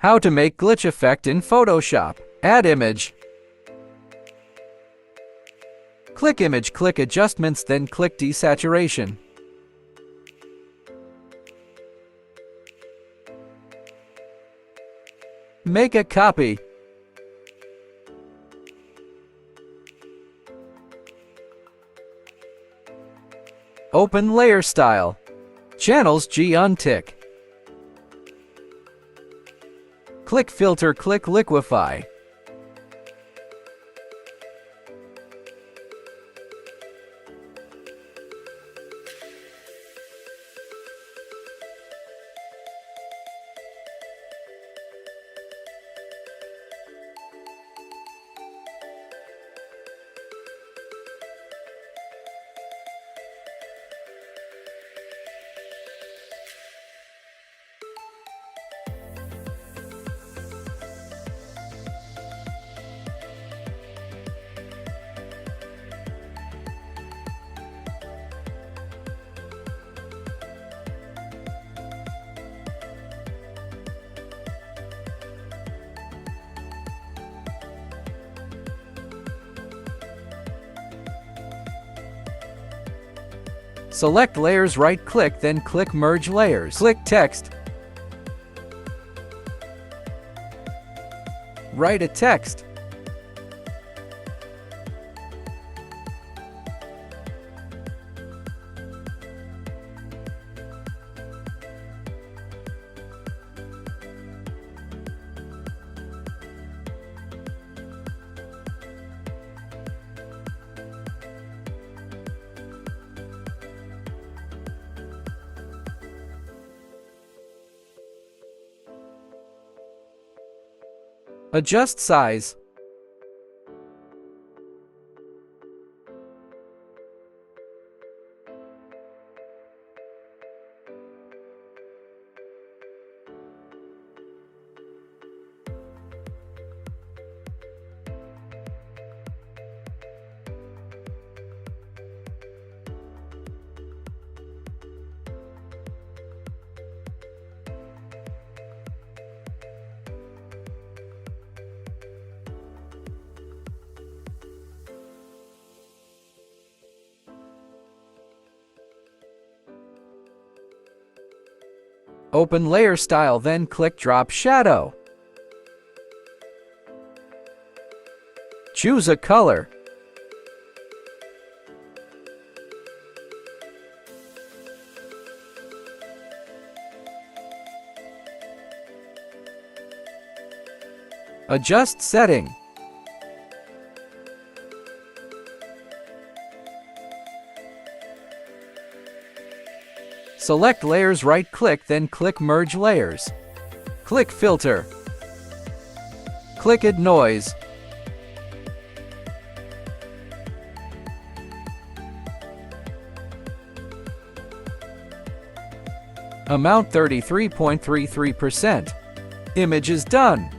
How to make glitch effect in Photoshop. Add image. Click image, click adjustments, then click desaturation. Make a copy. Open layer style. Channels G untick. Click filter, click liquify. Select layers, right-click, then click Merge Layers. Click Text. Write a text. Adjust size. Open layer style, then click drop shadow. Choose a color. Adjust setting. Select layers, right-click, then click Merge Layers. Click Filter. Click Add Noise. Amount 33.33%. Image is done.